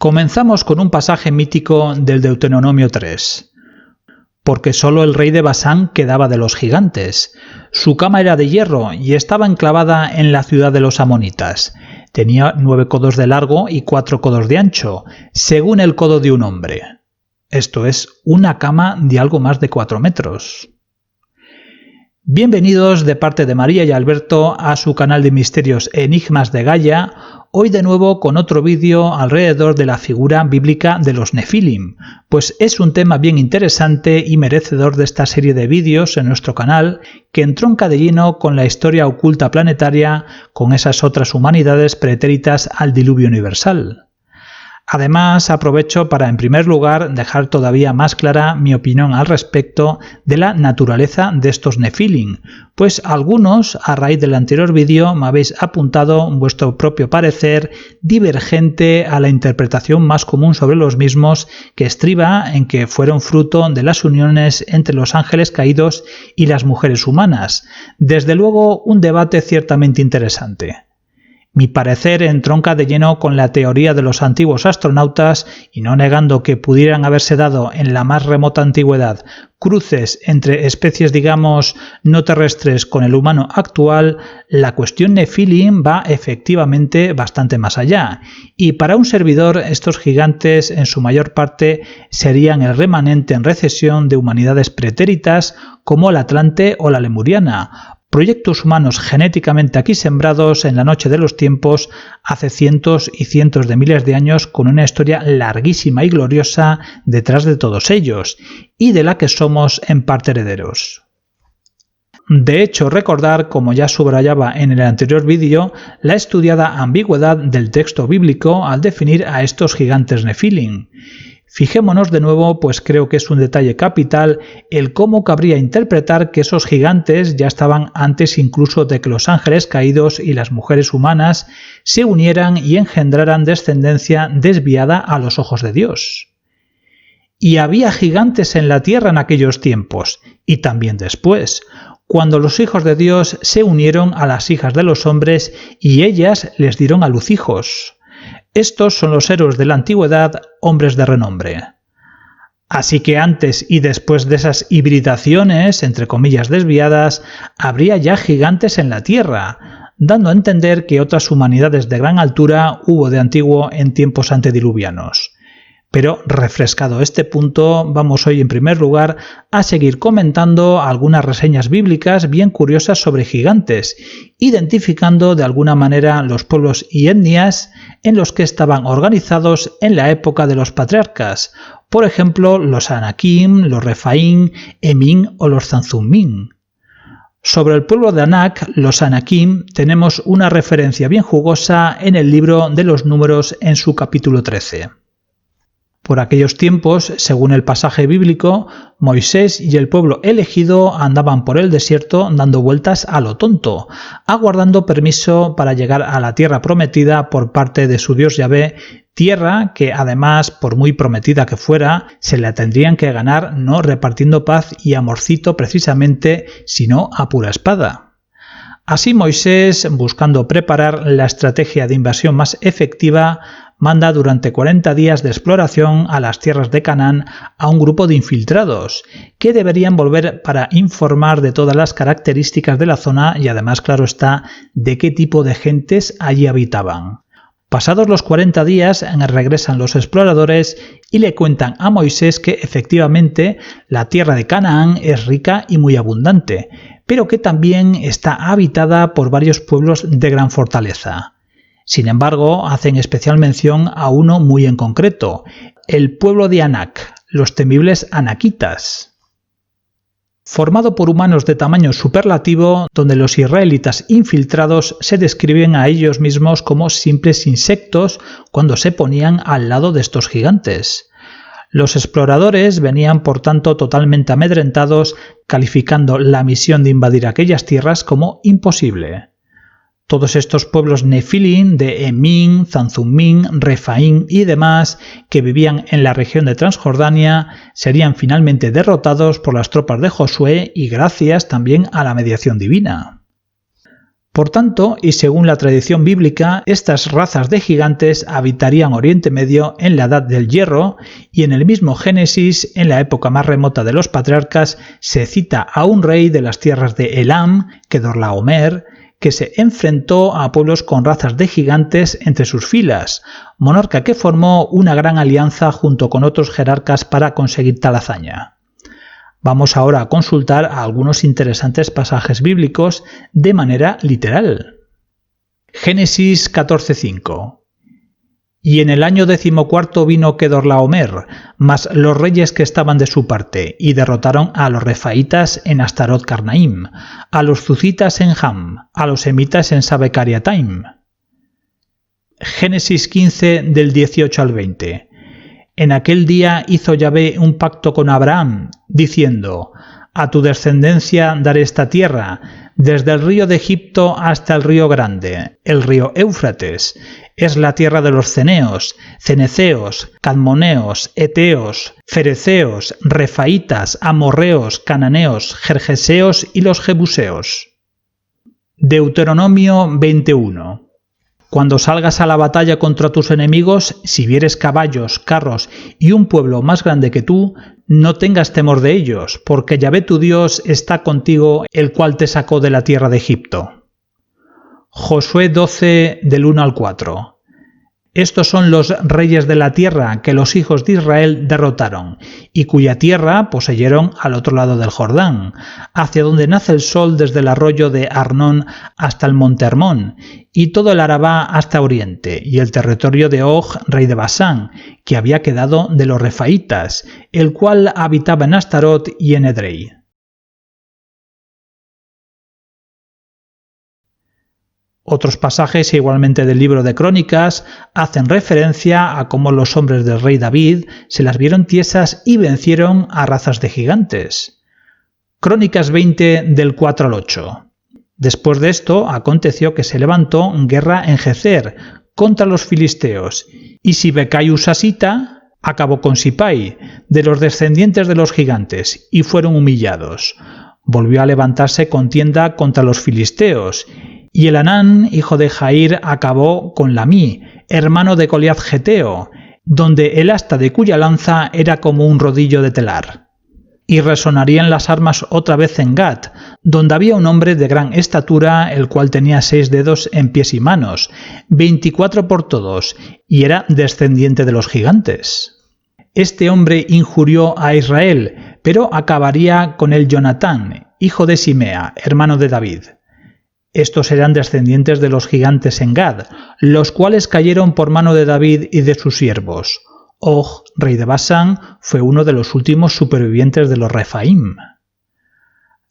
Comenzamos con un pasaje mítico del Deuteronomio 3. Porque solo el rey de Basán quedaba de los gigantes. Su cama era de hierro y estaba enclavada en la ciudad de los amonitas. Tenía 9 codos de largo y 4 codos de ancho, según el codo de un hombre. Esto es, una cama de algo más de 4 metros. Bienvenidos de parte de María y Alberto a su canal de misterios Enigmas de Gaia, hoy de nuevo con otro vídeo alrededor de la figura bíblica de los Nefilim, pues es un tema bien interesante y merecedor de esta serie de vídeos en nuestro canal que entronca de lleno con la historia oculta planetaria, con esas otras humanidades pretéritas al diluvio universal. Además, aprovecho para, en primer lugar, dejar todavía más clara mi opinión al respecto de la naturaleza de estos Nefilim, pues algunos, a raíz del anterior vídeo, me habéis apuntado vuestro propio parecer divergente a la interpretación más común sobre los mismos, que estriba en que fueron fruto de las uniones entre los ángeles caídos y las mujeres humanas. Desde luego, un debate ciertamente interesante. Mi parecer entronca de lleno con la teoría de los antiguos astronautas y no negando que pudieran haberse dado en la más remota antigüedad cruces entre especies digamos no terrestres con el humano actual, la cuestión Nefilim va efectivamente bastante más allá. Y para un servidor estos gigantes en su mayor parte serían el remanente en recesión de humanidades pretéritas como la Atlante o la Lemuriana, proyectos humanos genéticamente aquí sembrados en la noche de los tiempos hace cientos y cientos de miles de años con una historia larguísima y gloriosa detrás de todos ellos y de la que somos en parte herederos. De hecho, recordar, como ya subrayaba en el anterior vídeo, la estudiada ambigüedad del texto bíblico al definir a estos gigantes Nefilim. Fijémonos de nuevo, pues creo que es un detalle capital el cómo cabría interpretar que esos gigantes ya estaban antes incluso de que los ángeles caídos y las mujeres humanas se unieran y engendraran descendencia desviada a los ojos de Dios. Y había gigantes en la tierra en aquellos tiempos, y también después, cuando los hijos de Dios se unieron a las hijas de los hombres y ellas les dieron a luz hijos. Estos son los héroes de la antigüedad, hombres de renombre. Así que antes y después de esas hibridaciones, entre comillas desviadas, habría ya gigantes en la Tierra, dando a entender que otras humanidades de gran altura hubo de antiguo en tiempos antediluvianos. Pero refrescado este punto, vamos hoy en primer lugar a seguir comentando algunas reseñas bíblicas bien curiosas sobre gigantes, identificando de alguna manera los pueblos y etnias en los que estaban organizados en la época de los patriarcas, por ejemplo los Anakim, los Refaim, Emim o los Zanzummim. Sobre el pueblo de Anak, los Anakim, tenemos una referencia bien jugosa en el libro de los Números en su capítulo 13. Por aquellos tiempos, según el pasaje bíblico, Moisés y el pueblo elegido andaban por el desierto dando vueltas a lo tonto, aguardando permiso para llegar a la tierra prometida por parte de su Dios Yahvé, tierra que además, por muy prometida que fuera, se la tendrían que ganar no repartiendo paz y amorcito precisamente, sino a pura espada. Así Moisés, buscando preparar la estrategia de invasión más efectiva, manda durante 40 días de exploración a las tierras de Canaán a un grupo de infiltrados, que deberían volver para informar de todas las características de la zona y además, claro está, de qué tipo de gentes allí habitaban. Pasados los 40 días regresan los exploradores y le cuentan a Moisés que efectivamente la tierra de Canaán es rica y muy abundante, pero que también está habitada por varios pueblos de gran fortaleza. Sin embargo, hacen especial mención a uno muy en concreto, el pueblo de Anak, los temibles anaquitas. Formado por humanos de tamaño superlativo, donde los israelitas infiltrados se describen a ellos mismos como simples insectos cuando se ponían al lado de estos gigantes. Los exploradores venían por tanto totalmente amedrentados, calificando la misión de invadir aquellas tierras como imposible. Todos estos pueblos Nefilim de Emim, Zanzummim, Refaim y demás que vivían en la región de Transjordania serían finalmente derrotados por las tropas de Josué y gracias también a la mediación divina. Por tanto, y según la tradición bíblica, estas razas de gigantes habitarían Oriente Medio en la Edad del Hierro, y en el mismo Génesis, en la época más remota de los patriarcas, se cita a un rey de las tierras de Elam, Kedorlaomer, que se enfrentó a pueblos con razas de gigantes entre sus filas, monarca que formó una gran alianza junto con otros jerarcas para conseguir tal hazaña. Vamos ahora a consultar algunos interesantes pasajes bíblicos de manera literal. Génesis 14:5. Y en el año 14 vino Kedorlaomer, mas los reyes que estaban de su parte, y derrotaron a los refaitas en Astarot Carnaim, a los zuzitas en Ham, a los semitas en Sabecariataim. Génesis 15 del 18 al 20. En aquel día hizo Yahvé un pacto con Abraham, diciendo: a tu descendencia daré esta tierra, desde el río de Egipto hasta el río grande, el río Éufrates. Es la tierra de los ceneos, ceneceos, cadmoneos, eteos, fereceos, refaitas, amorreos, cananeos, gergeseos y los jebuseos. Deuteronomio 21. Cuando salgas a la batalla contra tus enemigos, si vieres caballos, carros y un pueblo más grande que tú, no tengas temor de ellos, porque Yahvé tu Dios está contigo, el cual te sacó de la tierra de Egipto. Josué 12 del 1 al 4. Estos son los reyes de la tierra que los hijos de Israel derrotaron, y cuya tierra poseyeron al otro lado del Jordán, hacia donde nace el sol desde el arroyo de Arnón hasta el monte Hermón, y todo el Arabá hasta Oriente, y el territorio de Og, rey de Basán, que había quedado de los refaitas, el cual habitaba en Astarot y en Edrei. Otros pasajes igualmente del libro de Crónicas hacen referencia a cómo los hombres del rey David se las vieron tiesas y vencieron a razas de gigantes. Crónicas 20 del 4 al 8. Después de esto aconteció que se levantó guerra en Gezer contra los filisteos, y Sibecai Husasita acabó con Sipai, de los descendientes de los gigantes, y fueron humillados. Volvió a levantarse contienda contra los filisteos, y el Anán, hijo de Jair, acabó con Lamí, hermano de Goliat Geteo, donde el asta de cuya lanza era como un rodillo de telar. Y resonarían las armas otra vez en Gat, donde había un hombre de gran estatura, el cual tenía 6 dedos en pies y manos, 24 por todos, y era descendiente de los gigantes. Este hombre injurió a Israel, pero acabaría con él Jonatán, hijo de Simea, hermano de David. Estos eran descendientes de los gigantes en Gad, los cuales cayeron por mano de David y de sus siervos. Og, rey de Basán, fue uno de los últimos supervivientes de los Refaim.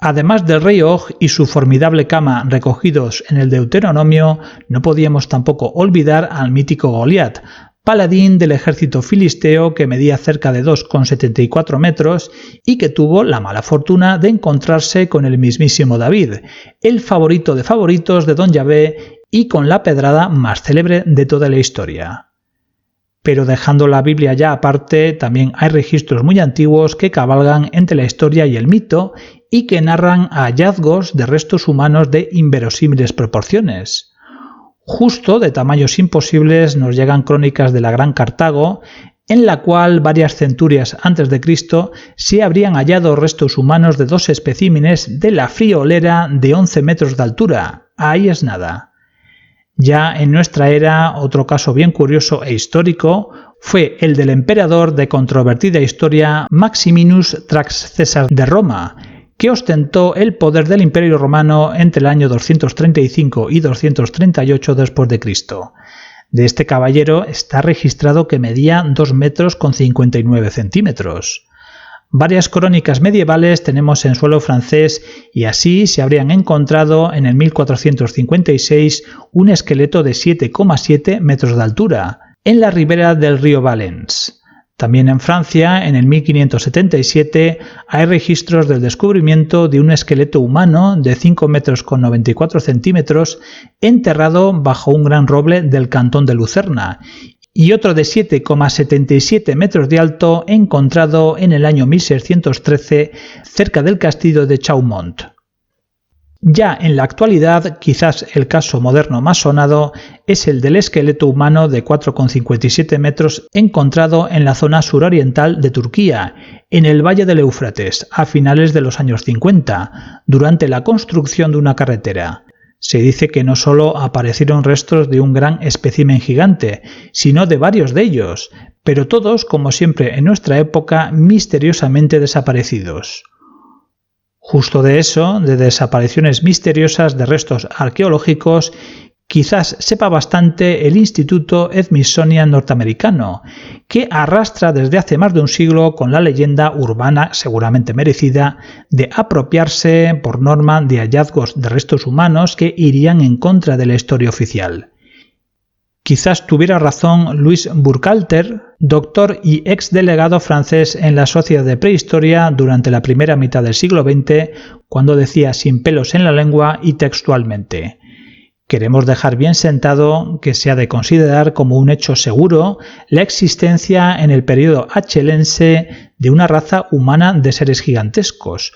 Además del rey Og y su formidable cama recogidos en el Deuteronomio, no podíamos tampoco olvidar al mítico Goliat, paladín del ejército filisteo que medía cerca de 2,74 metros y que tuvo la mala fortuna de encontrarse con el mismísimo David, el favorito de favoritos de Don Yahvé y con la pedrada más célebre de toda la historia. Pero dejando la Biblia ya aparte, también hay registros muy antiguos que cabalgan entre la historia y el mito y que narran hallazgos de restos humanos de inverosímiles proporciones. Justo de tamaños imposibles nos llegan crónicas de la Gran Cartago, en la cual varias centurias antes de Cristo se habrían hallado restos humanos de 2 especímenes de la friolera de 11 metros de altura. Ahí es nada. Ya en nuestra era, otro caso bien curioso e histórico fue el del emperador de controvertida historia Maximinus Trax César de Roma, que ostentó el poder del Imperio Romano entre el año 235 y 238 después de Cristo. De este caballero está registrado que medía 2 metros con 59 centímetros. Varias crónicas medievales tenemos en suelo francés y así se habrían encontrado en el 1456 un esqueleto de 7,7 metros de altura en la ribera del río Valence. También en Francia, en el 1577, hay registros del descubrimiento de un esqueleto humano de 5 metros con 94 centímetros enterrado bajo un gran roble del cantón de Lucerna y otro de 7,77 metros de alto encontrado en el año 1613 cerca del castillo de Chaumont. Ya en la actualidad, quizás el caso moderno más sonado es el del esqueleto humano de 4,57 metros encontrado en la zona suroriental de Turquía, en el valle del Éufrates, a finales de los años 50, durante la construcción de una carretera. Se dice que no solo aparecieron restos de un gran espécimen gigante, sino de varios de ellos, pero todos, como siempre en nuestra época, misteriosamente desaparecidos. Justo de eso, de desapariciones misteriosas de restos arqueológicos, quizás sepa bastante el Instituto Smithsonian norteamericano, que arrastra desde hace más de un siglo con la leyenda urbana, seguramente merecida, de apropiarse por norma de hallazgos de restos humanos que irían en contra de la historia oficial. Quizás tuviera razón Louis Burkhalter, doctor y ex delegado francés en la Sociedad de Prehistoria durante la primera mitad del siglo XX, cuando decía sin pelos en la lengua y textualmente: queremos dejar bien sentado que se ha de considerar como un hecho seguro la existencia en el período achelense de una raza humana de seres gigantescos,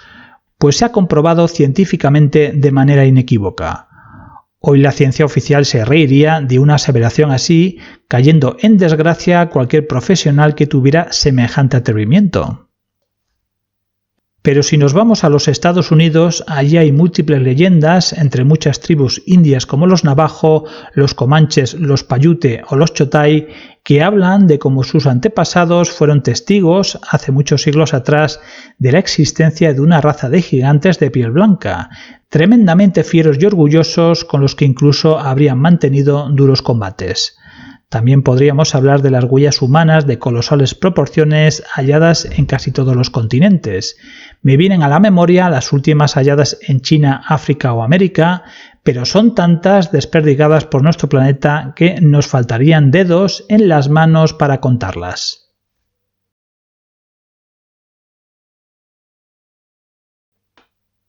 pues se ha comprobado científicamente de manera inequívoca. Hoy la ciencia oficial se reiría de una aseveración así, cayendo en desgracia cualquier profesional que tuviera semejante atrevimiento. Pero si nos vamos a los Estados Unidos, allí hay múltiples leyendas entre muchas tribus indias como los navajo, los comanches, los paiute o los chotay, que hablan de cómo sus antepasados fueron testigos, hace muchos siglos atrás, de la existencia de una raza de gigantes de piel blanca, tremendamente fieros y orgullosos, con los que incluso habrían mantenido duros combates. También podríamos hablar de las huellas humanas de colosales proporciones halladas en casi todos los continentes. Me vienen a la memoria las últimas halladas en China, África o América, pero son tantas desperdigadas por nuestro planeta que nos faltarían dedos en las manos para contarlas.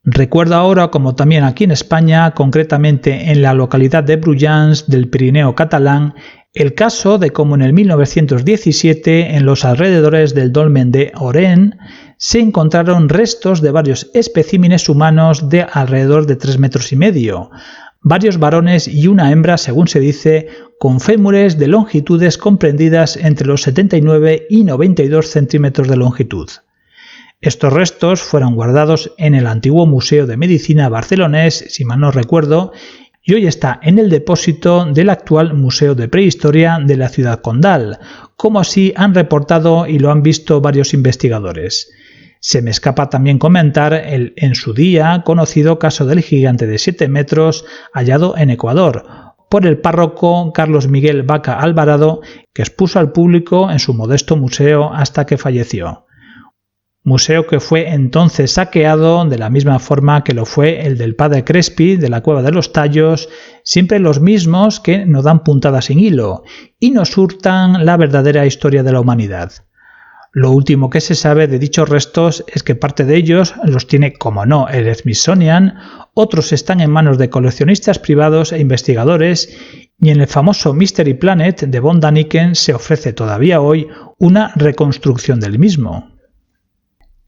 Recuerdo ahora, como también aquí en España, concretamente en la localidad de Bruyans del Pirineo catalán, el caso de cómo en el 1917, en los alrededores del dolmen de Oren, se encontraron restos de varios especímenes humanos de alrededor de 3,5 metros, varios varones y una hembra, según se dice, con fémures de longitudes comprendidas entre los 79 y 92 centímetros de longitud. Estos restos fueron guardados en el antiguo Museo de Medicina barcelonés, si mal no recuerdo, y hoy está en el depósito del actual Museo de Prehistoria de la ciudad condal, como así han reportado y lo han visto varios investigadores. Se me escapa también comentar el en su día conocido caso del gigante de 7 metros hallado en Ecuador por el párroco Carlos Miguel Vaca Alvarado, que expuso al público en su modesto museo hasta que falleció. Museo que fue entonces saqueado de la misma forma que lo fue el del Padre Crespi de la Cueva de los Tallos, siempre los mismos que no dan puntada sin hilo y nos hurtan la verdadera historia de la humanidad. Lo último que se sabe de dichos restos es que parte de ellos los tiene, como no, el Smithsonian, otros están en manos de coleccionistas privados e investigadores, y en el famoso Mystery Planet de von Daniken se ofrece todavía hoy una reconstrucción del mismo.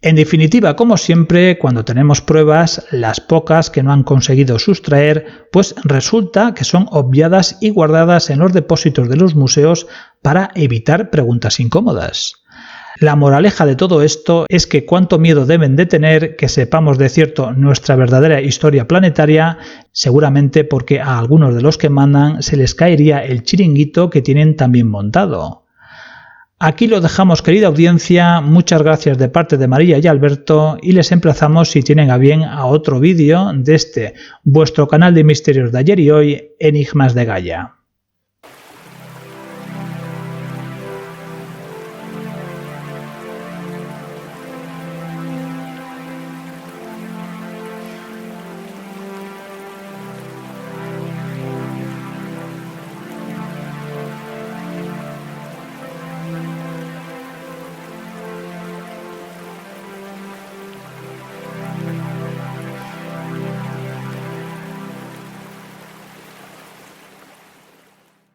En definitiva, como siempre, cuando tenemos pruebas, las pocas que no han conseguido sustraer, pues resulta que son obviadas y guardadas en los depósitos de los museos para evitar preguntas incómodas. La moraleja de todo esto es que cuánto miedo deben de tener que sepamos de cierto nuestra verdadera historia planetaria, seguramente porque a algunos de los que mandan se les caería el chiringuito que tienen tan bien montado. Aquí lo dejamos, querida audiencia, muchas gracias de parte de María y Alberto, y les emplazamos, si tienen a bien, a otro vídeo de este vuestro canal de misterios de ayer y hoy, Enigmas de Gaia.